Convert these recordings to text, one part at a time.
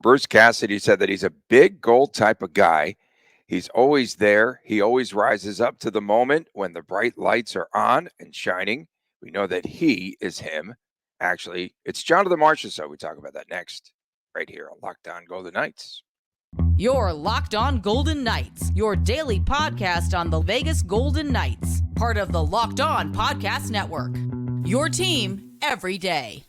Bruce Cassidy said that he's a big goal type of guy. He's always there. He always rises up to the moment when the bright lights are on and shining. We know that he is him. Actually, it's Jonathan Marchessault. We talk about that next, right here on Locked On Golden Knights. You're Locked On Golden Knights, your daily podcast on the Vegas Golden Knights, part of the Locked On Podcast Network. Your team every day.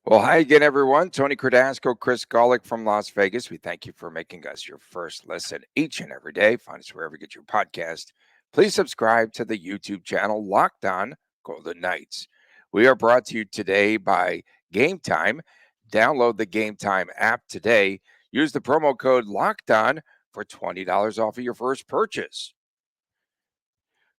Well, hi again, everyone. Tony Cardasco, Chris Golick from Las Vegas. We thank you for making us your first listen each and every day. Find us wherever you get your podcast. Please subscribe to the YouTube channel, Locked On Golden Knights. We are brought to you today by Gametime. Download the Gametime app today. Use the promo code Locked On for $20 off of your first purchase.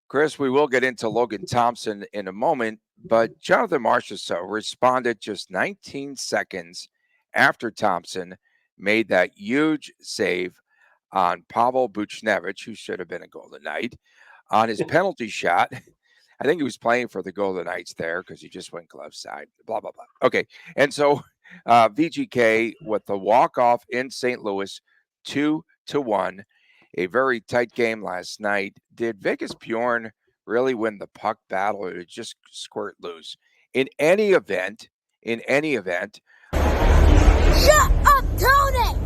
Chris, we will get into Logan Thompson in a moment, but Jonathan Marchessault responded just 19 seconds after Thompson made that huge save on Pavel Buchnevich, who should have been a Golden Knight, on his penalty shot. I think he was playing for the Golden Knights there because he just went glove side, blah, blah, blah. Okay, and so VGK with the walk-off in St. Louis, 2-1. A very tight game last night. Did Vegas Bjorn really win the puck battle, or did it just squirt loose? In any event, Shut up, Tony!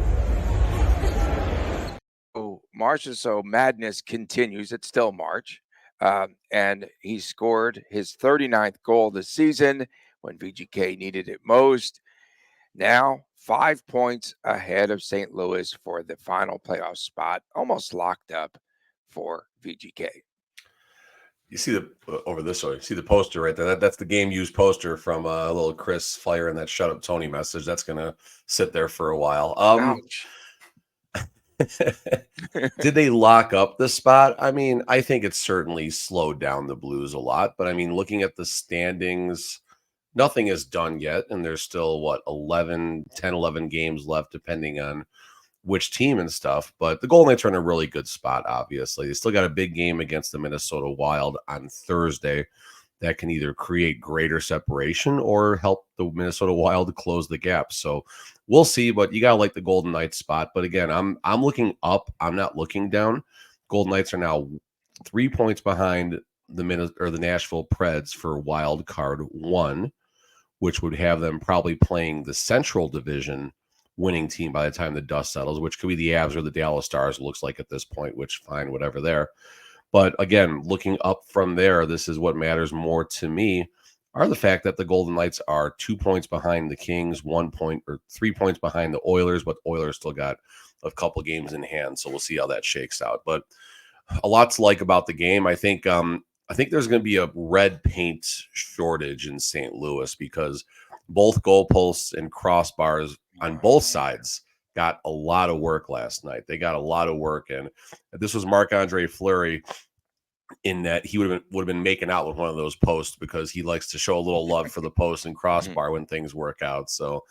oh, Marchessault madness continues. It's still March. And he scored his 39th goal this season when VGK needed it most. Now, 5 points ahead of St. Louis for the final playoff spot, almost locked up for VGK. You see the over this way. You see the poster right there. That's the game used poster from a little Chris Fire and that "Shut Up Tony" message. That's gonna sit there for a while. Ouch. Did they lock up the spot? I mean, I think it's certainly slowed down the Blues a lot. But I mean, looking at the standings, nothing is done yet, and there's still 11 games left, depending on which team and stuff. But the Golden Knights are in a really good spot, obviously. They still got a big game against the Minnesota Wild on Thursday that can either create greater separation or help the Minnesota Wild close the gap. So we'll see, but you got to like the Golden Knights spot. But again, I'm looking up. I'm not looking down. Golden Knights are now 3 points behind the Nashville Preds for wild card 1, which would have them probably playing the Central Division winning team by the time the dust settles, which could be the Avs or the Dallas Stars, looks like at this point, which fine, whatever there. But again, looking up from there, this is what matters more to me, are the fact that the Golden Knights are 2 points behind the Kings, 1 point or 3 points behind the Oilers, but Oilers still got a couple games in hand. So we'll see how that shakes out. But a lot to like about the game. I think there's going to be a red paint shortage in St. Louis because both goalposts and crossbars on both sides got a lot of work last night. They got a lot of work, and this was Marc-Andre Fleury in that he would have been making out with one of those posts because he likes to show a little love for the post and crossbar when things work out. So,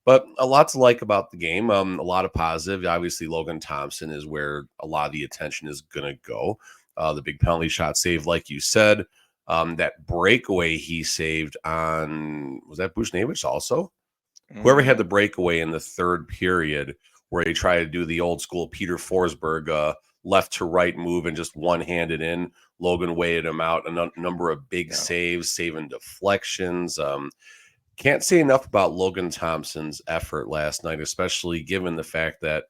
but a lot to like about the game. A lot of positive. Obviously, Logan Thompson is where a lot of the attention is going to go. The big penalty shot save, like you said. That breakaway he saved on, was that Buchnevich also? Whoever had the breakaway in the third period where he tried to do the old school Peter Forsberg left to right move and just one-handed in. Logan weighted him out. A number of big saves, saving deflections. Can't say enough about Logan Thompson's effort last night, especially given the fact that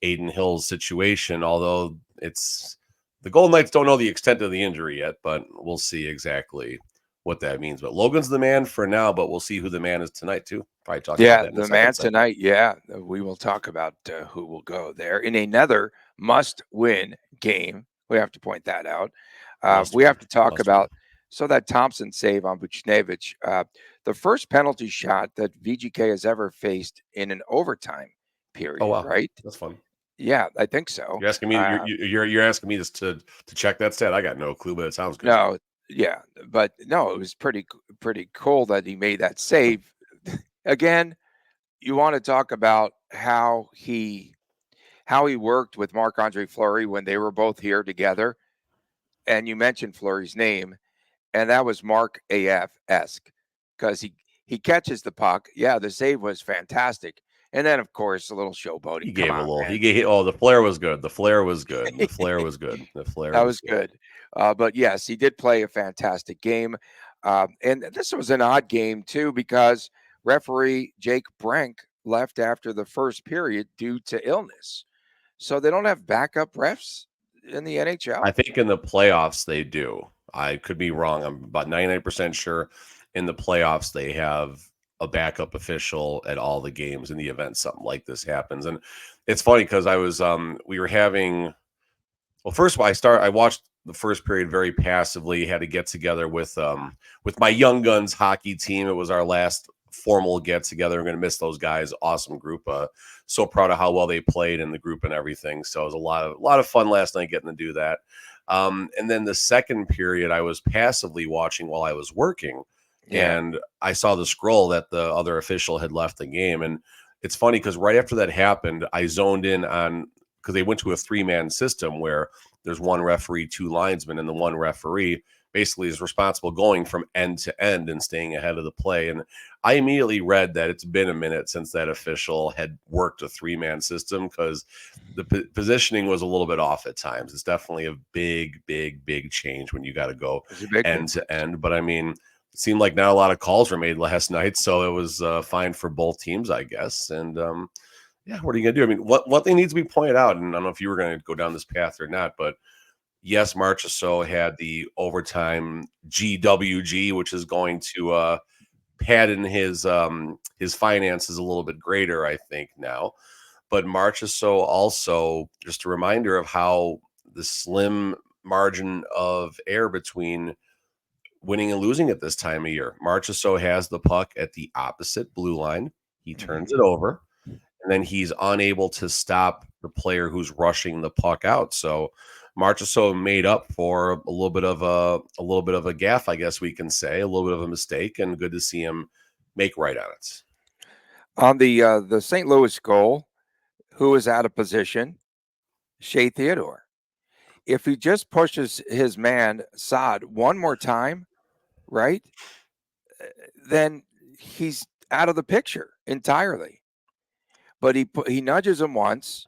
Aiden Hill's situation, although the Golden Knights don't know the extent of the injury yet, but we'll see exactly what that means. But Logan's the man for now, but we'll see who the man is tonight, too. Probably talk about that in the the man second tonight. Yeah, we will talk about who will go there in another must-win game. We have to point that out. We have to talk about that Thompson save on Buchnevich. The first penalty shot that VGK has ever faced in an overtime period. Oh, wow. Right? That's fun. Yeah, I think so. You're asking me. You're asking me to check that stat. I got no clue, but it sounds good. No, yeah, but no, it was pretty cool that he made that save again, you want to talk about how he worked with Marc-Andre Fleury when they were both here together. And you mentioned Fleury's name, and that was Mark AF-esque because he catches the puck. Yeah, the save was fantastic. And then, of course, a little He showboating. Come gave a on, little. man. He gave. Oh, the flare was good. The flare was good. The flare was good. The flare That was was good. good. But yes, he did play a fantastic game. And this was an odd game, too, because referee Jake Brink left after the first period due to illness. So they don't have backup refs in the NHL. I think in the playoffs they do. I could be wrong. I'm about 99% sure in the playoffs they have a backup official at all the games in the event something like this happens. And it's funny because we were having, well, first of all, I watched the first period very passively, had to get together with my Young Guns hockey team. It was our last formal get together. I'm going to miss those guys. Awesome group. So proud of how well they played in the group and everything. So it was a lot of fun last night getting to do that. And then the second period, I was passively watching while I was working, Yeah. and I saw the scroll that the other official had left the game. And it's funny because right after that happened, I zoned in on, because they went to a 3-man system where there's one referee, 2 linesmen, and the one referee basically is responsible going from end to end and staying ahead of the play. And I immediately read that it's been a minute since that official had worked a 3-man system because the positioning was a little bit off at times. It's definitely a big change when you got to go end to end. But I mean, it seemed like not a lot of calls were made last night, so it was fine for both teams, I guess. And yeah, what are you gonna do? I mean, what thing needs to be pointed out, and I don't know if you were going to go down this path or not, but yes, Marchessault had the overtime GWG, which is going to pad in his finances a little bit greater, I think now. But Marchessault also, just a reminder of how the slim margin of error between winning and losing at this time of year. Marchessault has the puck at the opposite blue line. He turns it over, and then he's unable to stop the player who's rushing the puck out. So Marchessault made up for a little bit of a gaffe, I guess we can say, a little bit of a mistake, and good to see him make right on it. On the St. Louis goal, who was out of position? Shea Theodore. If he just pushes his man Saad one more time, right, then he's out of the picture entirely. But he nudges him once,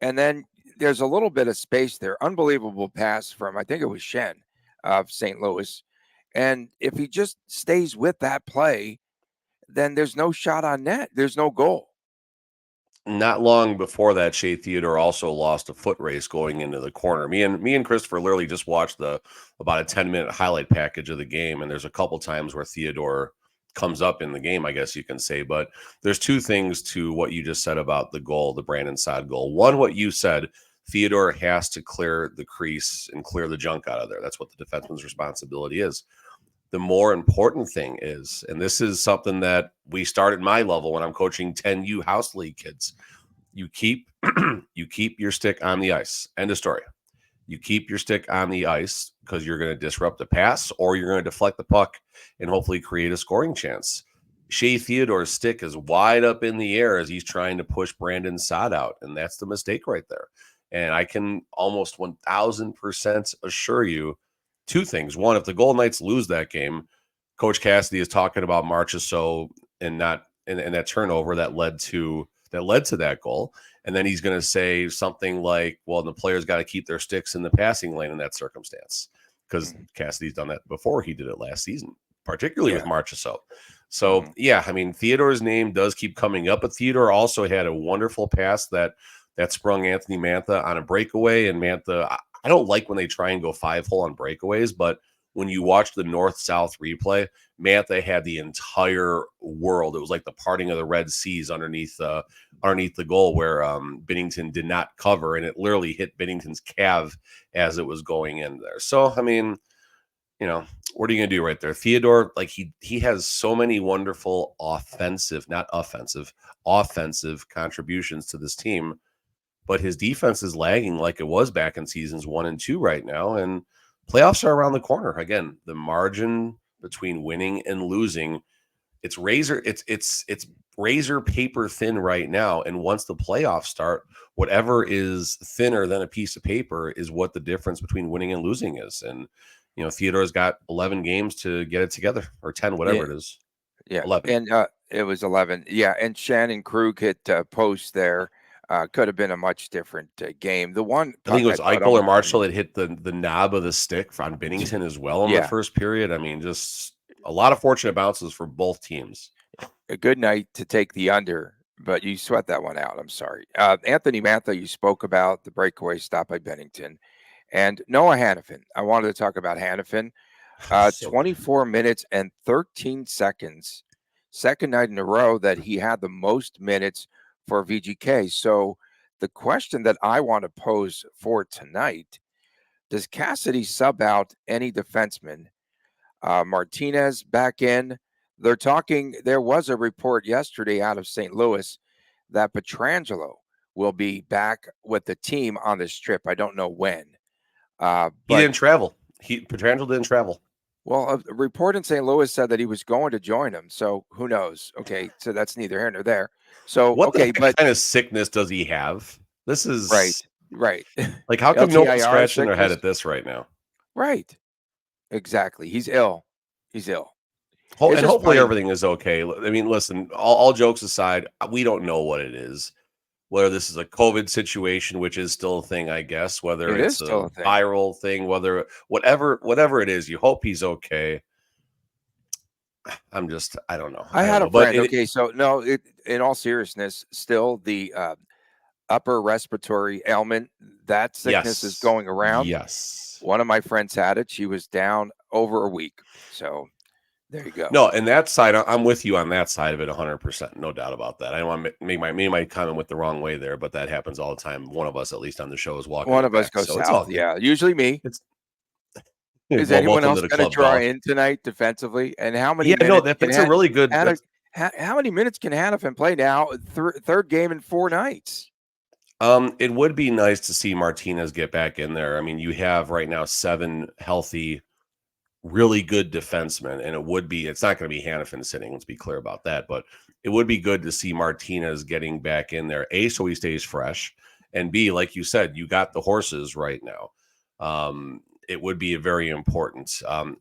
and then there's a little bit of space there. Unbelievable pass from, I think it was Shen of St. Louis. And if he just stays with that play, then there's no shot on net. There's no goal. Not long before that, Shea Theodore also lost a foot race going into the corner. Me and Christopher literally just watched about a 10-minute highlight package of the game, and there's a couple times where Theodore comes up in the game, I guess you can say. But there's 2 things to what you just said about the goal, the Brandon Saad goal. One, what you said, Theodore has to clear the crease and clear the junk out of there. That's what the defenseman's responsibility is. The more important thing is, and this is something that we start at my level when I'm coaching 10U house league kids, you keep your stick on the ice. End of story. You keep your stick on the ice because you're going to disrupt the pass or you're going to deflect the puck and hopefully create a scoring chance. Shea Theodore's stick is wide up in the air as he's trying to push Brandon Saad out, and that's the mistake right there. And I can almost 1,000% assure you 2 things. One, if the Golden Knights lose that game, Coach Cassidy is talking about Marchessault and not and that turnover that led to that goal. And then he's going to say something like, well, the players got to keep their sticks in the passing lane in that circumstance, because Cassidy's done that before. He did it last season, particularly with Marchessault. So, yeah, I mean, Theodore's name does keep coming up, but Theodore also had a wonderful pass that sprung Anthony Mantha on a breakaway. And Mantha, I don't like when they try and go 5-hole on breakaways, but when you watch the north-south replay, Mantha had the entire world. It was like the parting of the Red Seas underneath the goal where Binnington did not cover, and it literally hit Binnington's calf as it was going in there. So, I mean, you know, what are you going to do right there? Theodore, like he has so many wonderful offensive contributions to this team, but his defense is lagging like it was back in seasons 1 and 2 right now, and playoffs are around the corner. Again, the margin between winning and losing it's razor paper thin right now. And once the playoffs start, whatever is thinner than a piece of paper is what the difference between winning and losing is. And Theodore's got 11 games to get it together, or 10, whatever it is. Yeah, 11. and it was 11. Yeah, and Shannon Krug hit post there. Could have been a much different game. The one I think it was thought Eichel or almost Marshall that hit the knob of the stick on Binnington as well in the Yeah. first period. I mean, just a lot of fortunate bounces for both teams. A good night to take the under, but you sweat that one out. I'm sorry. Anthony Mantha, you spoke about the breakaway stop by Bennington. And Noah Hannafin. I wanted to talk about Hannafin. 24 minutes and 13 seconds. Second night in a row that he had the most minutes for VGK. So the question that I want to pose for tonight, does Cassidy sub out any defenseman? Martinez back in. They're talking, there was a report yesterday out of St. Louis that Pietrangelo will be back with the team on this trip. I don't know when. He didn't travel. Pietrangelo didn't travel. Well, a report in St. Louis said that he was going to join them. So who knows? Okay, so that's neither here nor there. So what okay, kind of sickness does he have? This is right. Like, how come no one's LTIR scratching their head sickness? at this right now? Right. Exactly. He's ill. He's ill. And It's just hopefully funny. everything is okay. I mean, listen, all jokes aside, we don't know what it is. Whether this is a COVID situation, which is still a thing, I guess, whether It is it's still a a thing. viral thing, whatever it is, you hope he's okay. I don't know. I had don't a know. But friend. Okay, so no, in all seriousness, still the upper respiratory ailment, that sickness is yes, going around. yes. One of my friends had it. She was down over a week. So there you go. No, and that side, I'm with you on that side of it 100%. No doubt about that. I don't want to make my comment with the wrong way there, but that happens all the time. One of us, at least on the show, is walking. One of us back, goes so it's all south. good. Yeah, usually me. Is Well, anyone welcome else to the going to club, try dog. in tonight defensively? And how many Yeah, no, minutes? that's a really good. How many minutes can Hannafin play now? Third game in 4 nights. It would be nice to see Martinez get back in there. I mean, you have right now 7 healthy, really good defensemen, and it's not going to be Hannafin sitting. Let's be clear about that. But it would be good to see Martinez getting back in there. A, so he stays fresh, and B, like you said, you got the horses right now. It would be very important.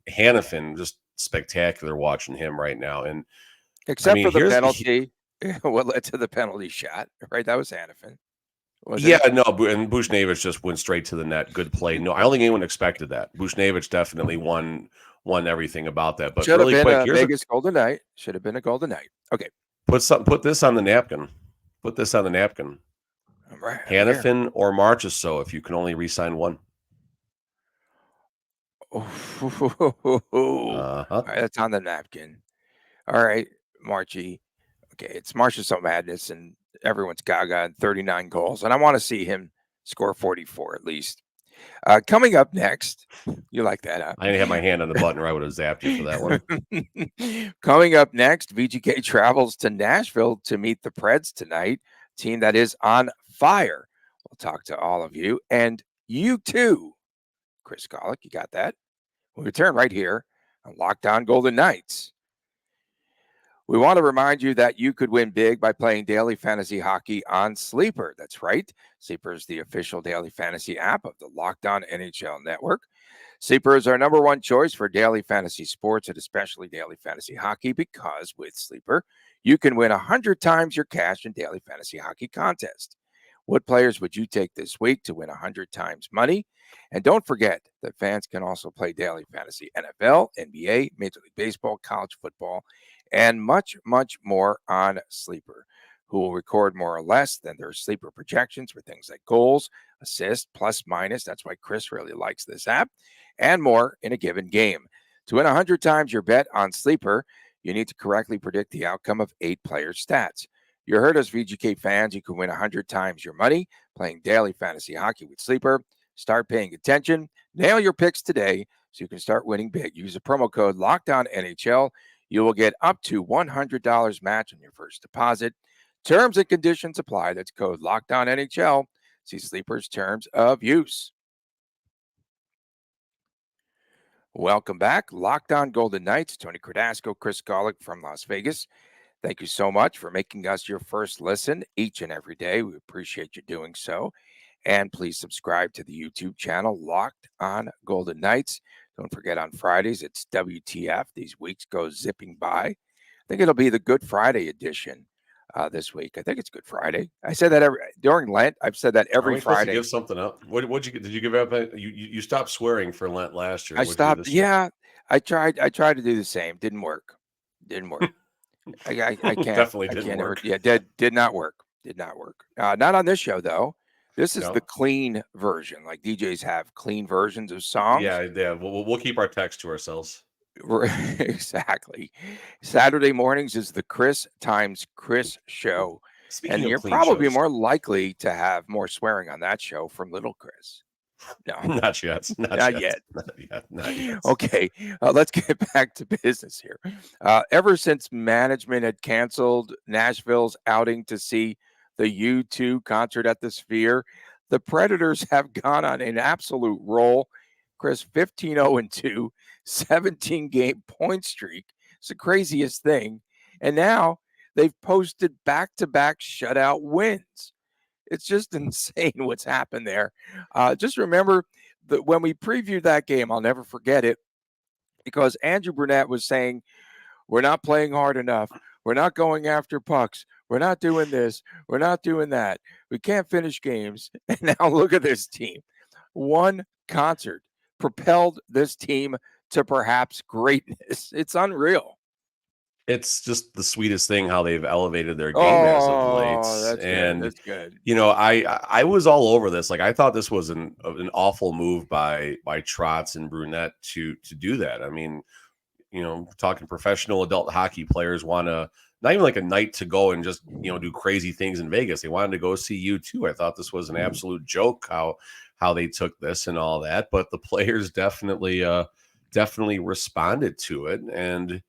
Hannafin, just spectacular watching him right now. And Except for the penalty. What led to the penalty shot, right? That was Hannafin. No, and Bushnevich just went straight to the net. Good play. No, I don't think anyone expected that. Bushnevich definitely won everything about that. But should really have been quick, a Vegas Golden Knight. Should have been a Golden Knight. Okay. Put this on the napkin. Put this on the napkin. All right. Hannafin or Marchessault, if you can only re-sign one. All right, that's on the napkin. All right, Marchie. Okay, it's Marchessault madness, and everyone's gaga and 39 goals, and I want to see him score 44 at least. Coming up next, you like that, huh? I didn't have my hand on the button, or I would have zapped you for that one. Coming up next, VGK travels to Nashville to meet the Preds tonight, team that is on fire. We'll talk to all of you, and you too, Chris Golick. You got that? We'll return right here on Locked On Golden Knights. We want to remind you that you could win big by playing daily fantasy hockey on Sleeper. That's right. Sleeper is the official daily fantasy app of the Locked On NHL Network. Sleeper is our number one choice for daily fantasy sports and especially daily fantasy hockey because with Sleeper, you can win 100 times your cash in daily fantasy hockey contest. What players would you take this week to win 100 times money? And don't forget that fans can also play daily fantasy NFL, NBA, Major League Baseball, college football, and much, much more on Sleeper, who will record more or less than their Sleeper projections for things like goals, assists, plus, minus. That's why Chris really likes this app, and more in a given game. To win 100 times your bet on Sleeper, you need to correctly predict the outcome of 8 player stats. You heard us, VGK fans. You can win 100 times your money playing daily fantasy hockey with Sleeper. Start paying attention. Nail your picks today so you can start winning big. Use the promo code LOCKEDONNHL. You will get up to $100 match on your first deposit. Terms and conditions apply. That's code LOCKEDONNHL. See Sleeper's terms of use. Welcome back. Locked On Golden Knights. Tony Cardasco, Chris Golick from Las Vegas. Thank you so much for making us your first listen each and every day. We appreciate you doing so. And please subscribe to the YouTube channel, Locked On Golden Knights. Don't forget on Fridays, it's WTF. These weeks go zipping by. I think it'll be the Good Friday edition this week. I think it's Good Friday. I said that during Lent. I've said that every Are we supposed Friday. to give something up? Did you give up? You stopped swearing for Lent last year. I What'd you do stopped. this year? Yeah, I tried to do the same. Didn't work. I can't. Definitely I didn't can't work. did not work. Did not work. Not on this show though. This is No? the clean version. Like DJs have clean versions of songs. Yeah. We'll keep our text to ourselves. Exactly. Saturday mornings is the Chris times Chris show. Speaking And of you're clean probably shows, more likely to have more swearing on that show from little Chris. No, not yet. not yet. Not yet. Okay, let's get back to business here. Ever since management had canceled Nashville's outing to see the U2 concert at the Sphere, the Predators have gone on an absolute roll. Chris, 15-0-2, 17-game point streak. It's the craziest thing. And now they've posted back-to-back shutout wins. It's just insane what's happened there. Just remember that when we previewed that game, I'll never forget it, because Andrew Brunette was saying, we're not playing hard enough. We're not going after pucks. We're not doing this. We're not doing that. We can't finish games. And now look at this team. One concert propelled this team to perhaps greatness. It's unreal. It's just the sweetest thing how they've elevated their game as of late. That's And good. That's good. you know, I was all over this. Like I thought this was an awful move by Trotz and Brunette to do that. I mean, you know, talking professional adult hockey players want to not even like a night to go and just, you know, do crazy things in Vegas. They wanted to go see U2. I thought this was an absolute joke how they took this and all that, but the players definitely responded to it. And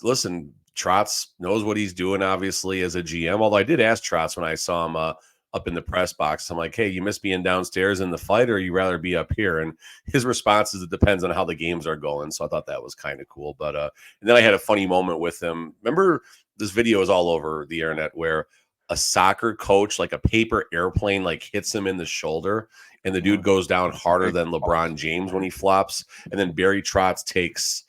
listen, Trotz knows what he's doing, obviously, as a GM. Although I did ask Trotz when I saw him up in the press box, I'm like, hey, you miss being downstairs in the fight, or you rather be up here? And his response is, it depends on how the games are going. So I thought that was kind of cool. But and then I had a funny moment with him. Remember, this video is all over the internet where a soccer coach, like a paper airplane, like hits him in the shoulder, and the dude goes down harder than LeBron James when he flops. And then Barry Trotz takes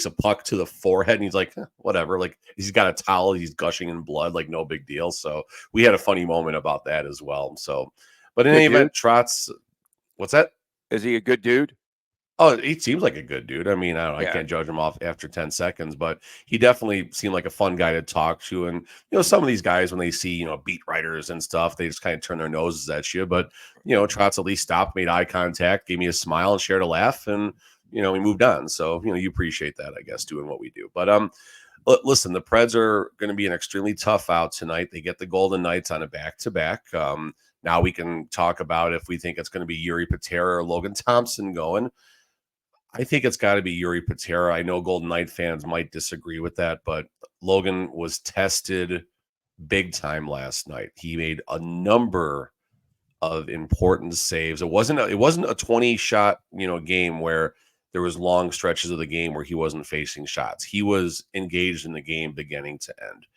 a puck to the forehead, and he's like, whatever. Like, he's got a towel, he's gushing in blood, like no big deal. So we had a funny moment about that as well. So, but in any event, Trotz, what's that? Is he a good dude? Oh, he seems like a good dude. I mean, I don't know. Yeah. I can't judge him off after 10 seconds, but he definitely seemed like a fun guy to talk to. And, you know, some of these guys, when they see, you know, beat writers and stuff, they just kind of turn their noses at you. But, you know, Trotz at least stopped, made eye contact, gave me a smile and shared a laugh. And, you know, we moved on. So, you know, you appreciate that, I guess, doing what we do. But listen, the Preds are going to be an extremely tough out tonight. They get the Golden Knights on a back-to-back. Now we can talk about if we think it's going to be Yuri Patera or Logan Thompson going. I think it's got to be Yuri Patera. I know Golden Knight fans might disagree with that, but Logan was tested big time last night. He made a number of important saves. It wasn't a 20-shot, you know, game where there was long stretches of the game where he wasn't facing shots. He was engaged in the game beginning to end.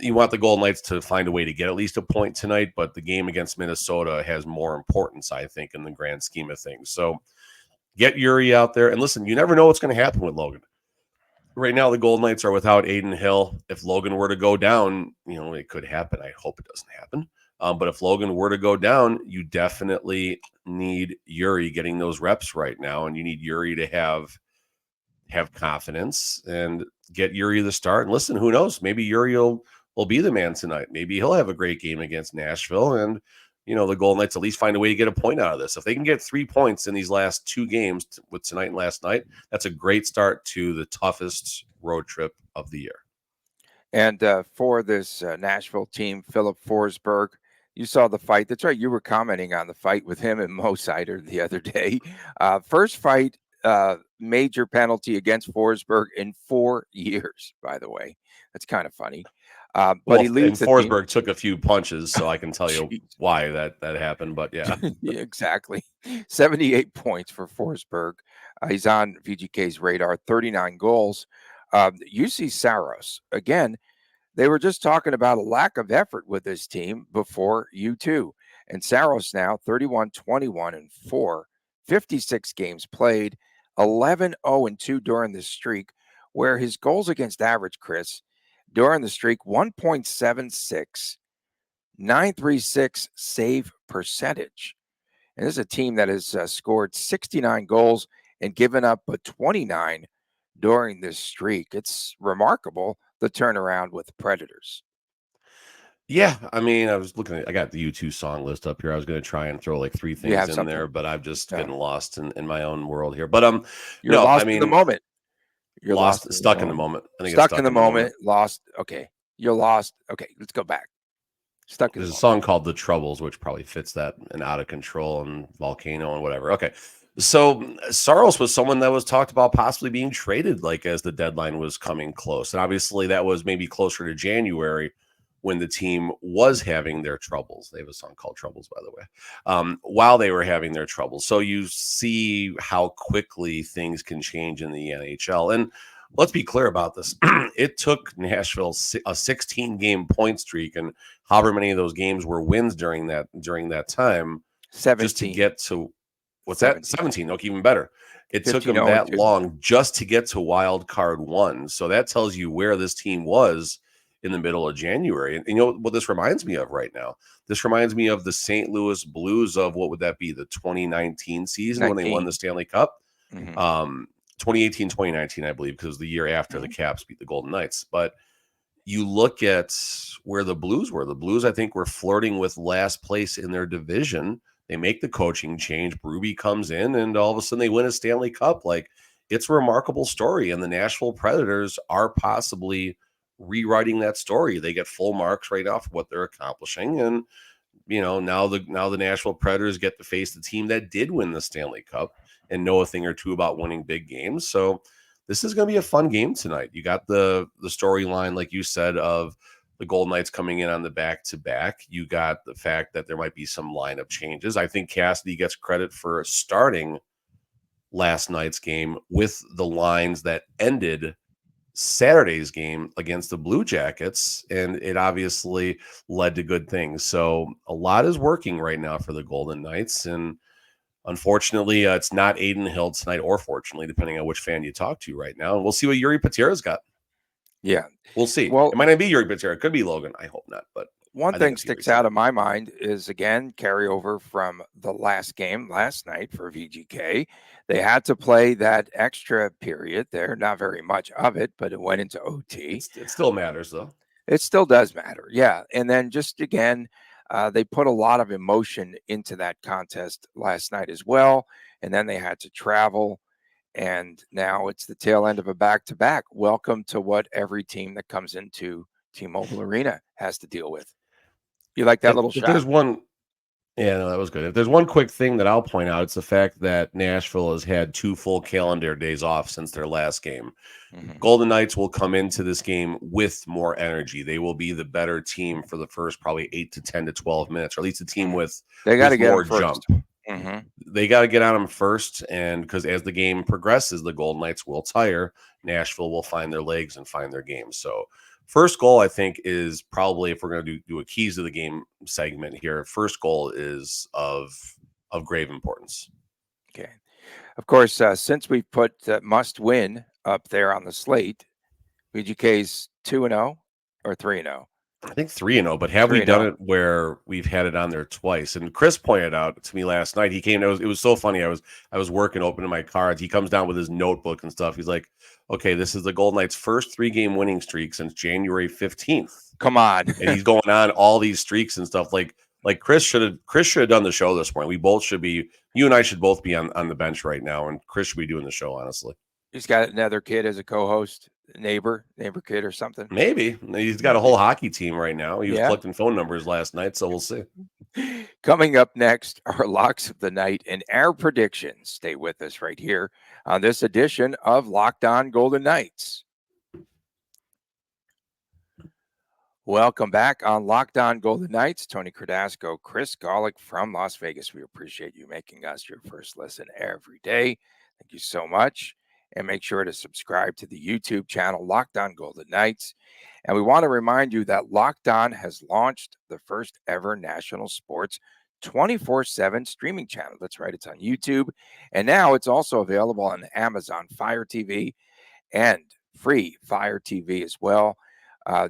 You want the Golden Knights to find a way to get at least a point tonight, but the game against Minnesota has more importance, I think, in the grand scheme of things. So get Yuri out there. And listen, you never know what's going to happen with Logan. Right now, the Golden Knights are without Aiden Hill. If Logan were to go down, you know, it could happen. I hope it doesn't happen. But if Logan were to go down, you definitely need Yuri getting those reps right now. And you need Yuri to have confidence and get Yuri the start. And listen, who knows? Maybe Yuri will be the man tonight. Maybe he'll have a great game against Nashville. And, you know, the Golden Knights at least find a way to get a point out of this. If they can get 3 points in these last 2 games with tonight and last night, that's a great start to the toughest road trip of the year. And for this Nashville team, Philip Forsberg, you saw the fight. That's right. You were commenting on the fight with him and Mo Sider the other day. First fight, major penalty against Forsberg in 4 years, by the way. That's kind of funny. But he leads the Forsberg team. took a few punches, so I can tell you why that happened. But yeah. Yeah, exactly. 78 points for Forsberg. He's on VGK's radar, 39 goals. UC Saros, again, they were just talking about a lack of effort with this team before U2. And Saros now 31-21-4, 56 games played, 11-0-2 during this streak, where his goals against average, Chris, during the streak, 1.76, 936 save percentage. And this is a team that has scored 69 goals and given up but 29 during this streak. It's remarkable, the turnaround with the Predators. Yeah, I mean, I got the U2 song list up here. I was going to try and throw like 3 things in there, but I've just getting lost in my own world here. But you're no, lost I mean, in the moment. You're stuck in the moment. I think stuck in the moment. Lost. Okay, you're lost. Okay, let's go back. Stuck in There's the a song called "The Troubles," which probably fits that, and "Out of Control" and "Volcano" and whatever. Okay, so Saros was someone that was talked about possibly being traded, like as the deadline was coming close, and obviously that was maybe closer to January when the team was having their troubles. They have a song called "Troubles," by the way, while they were having their troubles. So you see how quickly things can change in the NHL. And let's be clear about this. It took Nashville a 16-game point streak, and however many of those games were wins during that time, 17. just to get to what's 17. that? 17. Okay, even better. It took them 15-0-2. that long just to get to wild card 1. So that tells you where this team was in the middle of January. And you know what this reminds me of right now? This reminds me of the St. Louis Blues of, what would that be, the 2019 season when they won the Stanley Cup? 2018, 2019, I believe, because it was the year after the Caps beat the Golden Knights. But you look at where the Blues were. The Blues, I think, were flirting with last place in their division. They make the coaching change. Berube comes in, and all of a sudden they win a Stanley Cup. Like, it's a remarkable story. And the Nashville Predators are possibly rewriting that story. They get full marks right now for what they're accomplishing. And, you know, now the Nashville Predators get to face the team that did win the Stanley Cup and know a thing or two about winning big games. So this is going to be a fun game tonight. You got the storyline, like you said, of the Golden Knights coming in on the back-to-back. You got the fact that there might be some lineup changes. I think Cassidy gets credit for starting last night's game with the lines that ended Saturday's game against the Blue Jackets, and it obviously led to good things. So a lot is working right now for the Golden Knights, and unfortunately, it's not Aiden Hill tonight, or fortunately, depending on which fan you talk to right now. And we'll see what Yuri Patera's got. Yeah. We'll see. Well, it might not be Yuri Patera. It could be Logan. I hope not. But one thing sticks out of my mind is, again, carryover from the last game last night for VGK. They had to play that extra period there. Not very much of it, but it went into OT. It still matters, though. It still does matter. Yeah. And then just, again, they put a lot of emotion into that contest last night as well. And then they had to travel. And now it's the tail end of a back-to-back. Welcome to what every team that comes into T-Mobile Arena has to deal with. You like that little shot? There's one. Yeah, no, that was good. If there's one quick thing that I'll point out, it's the fact that Nashville has had 2 full calendar days off since their last game. Golden Knights will come into this game with more energy. They will be the better team for the first probably 8 to 10 to 12 minutes, or at least a team with more jump. They got to get on them first, and because as the game progresses, the Golden Knights will tire. Nashville will find their legs and find their game. So first goal, I think, is probably, if we're going to do a keys of the game segment here, first goal is of grave importance. Okay. Of course, since we put must win up there on the slate, VGK's 2-0 or 3-0? I think 3-0, but have we done it where we've had it on there twice? And Chris pointed out to me last night, he came, it was so funny. I was working, opening my cards. He comes down with his notebook and stuff. He's like, okay, this is the Golden Knights' first 3-game winning streak since January 15th. Come on. And he's going on all these streaks and stuff. Like Chris should have done the show this morning. We both should be, you and I should both be on the bench right now, and Chris should be doing the show, honestly. He's got another kid as a co-host, neighbor kid or something. Maybe. He's got a whole hockey team right now. He was collecting phone numbers last night, so we'll see. Coming up next, our locks of the night and our predictions. Stay with us right here on this edition of Locked On Golden Knights. Welcome back on Locked On Golden Knights. Tony Cardasco, Chris Golick from Las Vegas. We appreciate you making us your first listen every day. Thank you so much. And make sure to subscribe to the YouTube channel, Locked On Golden Knights. And we want to remind you that Locked On has launched the first ever national sports 24/7 streaming channel. That's right, it's on YouTube. And now it's also available on Amazon Fire TV and free Fire TV as well.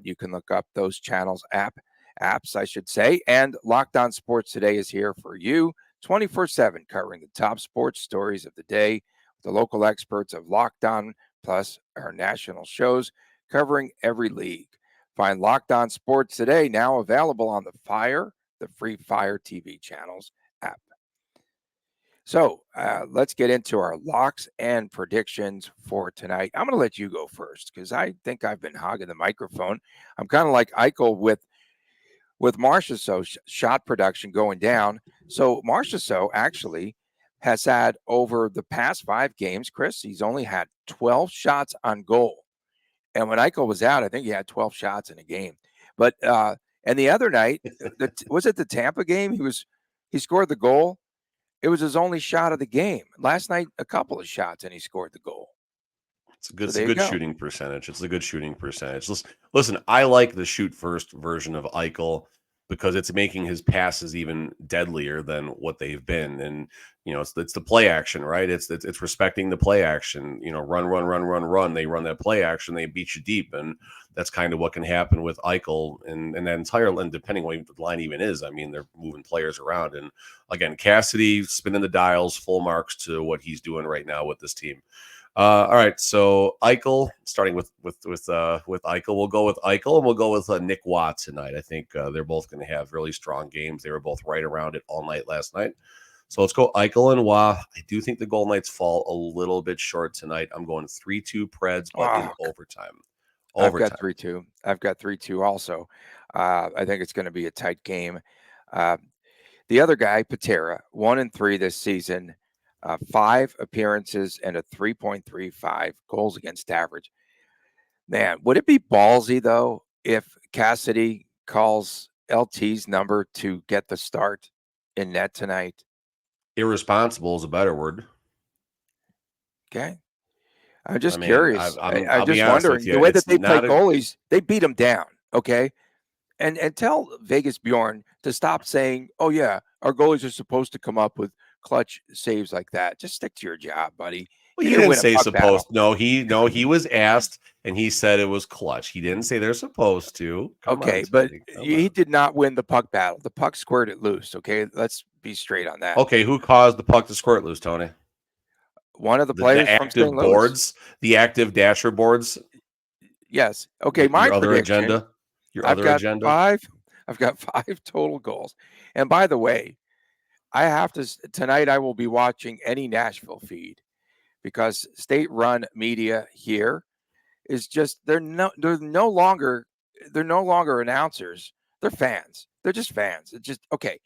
You can look up those channels, apps, I should say. And Locked On Sports Today is here for you 24/7, covering the top sports stories of the day. The local experts of Locked On, plus our national shows covering every league. Find Locked On Sports Today now available on the free Fire TV channels app. So let's get into our locks and predictions for tonight. I'm going to let you go first because I think I've been hogging the microphone. I'm kind of like Eichel with Marchessault shot production going down. So Marchessault actually has had over the past 5 games, Chris, he's only had 12 shots on goal. And when Eichel was out, I think he had 12 shots in a game. But and the other night, was it the Tampa game? He scored the goal. It was his only shot of the game. Last night, a couple of shots, and he scored the goal. It's a good shooting percentage. It's a good shooting percentage. Listen, I like the shoot first version of Eichel because it's making his passes even deadlier than what they've been. And it's the play action, right? It's respecting the play action. Run. They run that play action. They beat you deep, and that's kind of what can happen with Eichel and that entire line, depending on what the line even is. I mean, they're moving players around, and again, Cassidy spinning the dials, full marks to what he's doing right now with this team. All right, so Eichel, starting with Eichel, we'll go with Eichel, and we'll go with Nick Watt tonight. I think they're both going to have really strong games. They were both right around it all night last night. So let's go Eichel and Watt. I do think the Golden Knights fall a little bit short tonight. I'm going 3-2 Preds, but in overtime. I've got 3-2. I've got 3-2 also. I think it's going to be a tight game. The other guy, Patera, 1-3 this season. 5 appearances and a 3.35 goals against average. Man, would it be ballsy, though, if Cassidy calls LT's number to get the start in net tonight? Irresponsible is a better word. Okay. I'm just curious. I'm just wondering, you, the way that they play goalies, they beat them down, okay? And tell Vegas Bjorn to stop saying, oh, yeah, our goalies are supposed to come up with clutch saves like that. Just stick to your job, buddy. Well, he didn't say supposed. No, he was asked, and he said it was clutch. He didn't say they're supposed to. But he did not win the puck battle. The puck squirted loose. Okay, let's be straight on that. Okay, who caused the puck to squirt loose, Tony? One of the players the from St. Louis. Boards, the active dasher boards. Yes. Okay, my other agenda. I've got 5 total goals. And by the way, I have to tonight. I will be watching any Nashville feed because state-run media here is just they're no longer announcers. They're fans. They're just fans. It's just okay.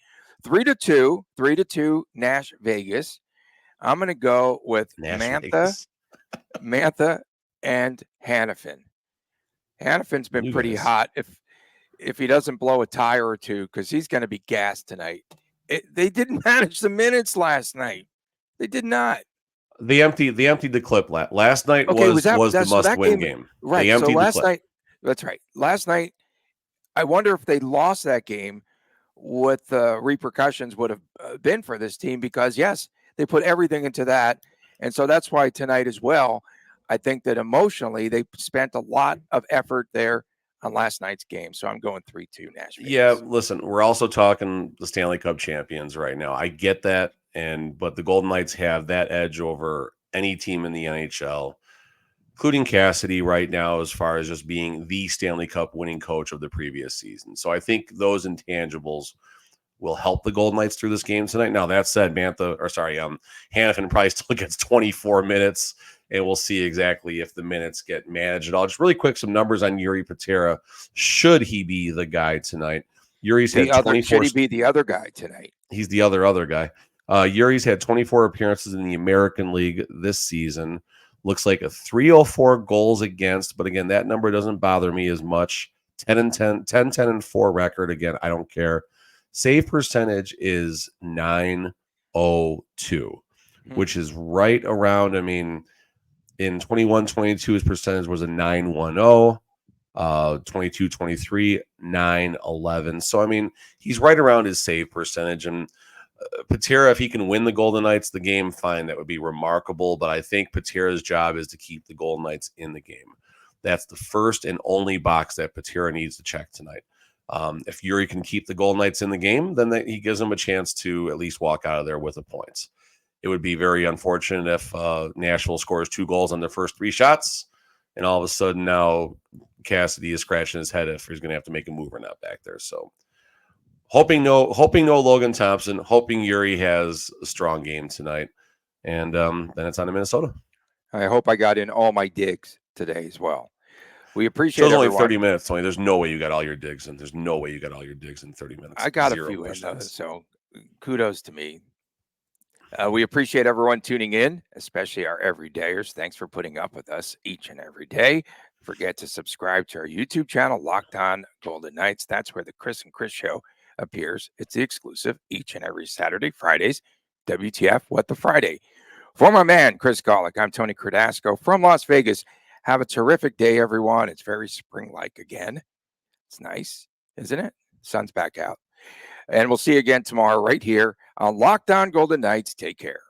3-2 Nash Vegas. I'm going to go with Mantha and Hannafin. Hannafin's been pretty hot. If he doesn't blow a tire or two, because he's going to be gassed tonight. They didn't manage the minutes last night. They did not. They emptied the clip last night. Was the must-win game. Right. So last night, that's right. Last night, I wonder if they lost that game, what the repercussions would have been for this team, because yes, they put everything into that. And so that's why tonight as well, I think that emotionally they spent a lot of effort there on last night's game. So I'm going 3-2 Nashville. Yeah, listen, we're also talking the Stanley Cup champions right now. I get that. But the Golden Knights have that edge over any team in the NHL, including Cassidy right now, as far as just being the Stanley Cup winning coach of the previous season. So I think those intangibles will help the Golden Knights through this game tonight. Now, that said, Hannafin probably still gets 24 minutes, and we'll see exactly if the minutes get managed at all. Just really quick, some numbers on Yuri Patera. Should he be the guy tonight? Yuri's had 24. Should he be the other guy tonight? He's the other guy. Yuri's had 24 appearances in the American League this season. Looks like a 304 goals against, but again, that number doesn't bother me as much. 10-10-4 record. Again, I don't care. Save percentage is 902. which is right around, I mean, in 21-22, his percentage was a 910. 22-23, 911. So, I mean, he's right around his save percentage. And Patera, if he can win the Golden Knights the game, fine, that would be remarkable. But I think Patera's job is to keep the Golden Knights in the game. That's the first and only box that Patera needs to check tonight. If Yuri can keep the Golden Knights in the game, then he gives them a chance to at least walk out of there with the points. It would be very unfortunate if Nashville scores 2 goals on their first 3 shots, and all of a sudden now Cassidy is scratching his head if he's going to have to make a move or not back there. So hoping no Logan Thompson, hoping Yuri has a strong game tonight, and then it's on to Minnesota. I hope I got in all my digs today as well. We appreciate it. So it's only only 30 minutes, Tony. There's no way you got all your digs in. There's no way you got all your digs in 30 minutes. I got 0%. A few in those, so kudos to me. We appreciate everyone tuning in, especially our everydayers. Thanks for putting up with us each and every day. Forget to subscribe to our YouTube channel, Locked On Golden Knights. That's where the Chris and Chris show appears. It's the exclusive each and every Saturday, Fridays. WTF, What the Friday. For my man, Chris Golick, I'm Tony Cardasco from Las Vegas. Have a terrific day, everyone. It's very spring-like again. It's nice, isn't it? Sun's back out. And we'll see you again tomorrow right here on Locked On Golden Knights. Take care.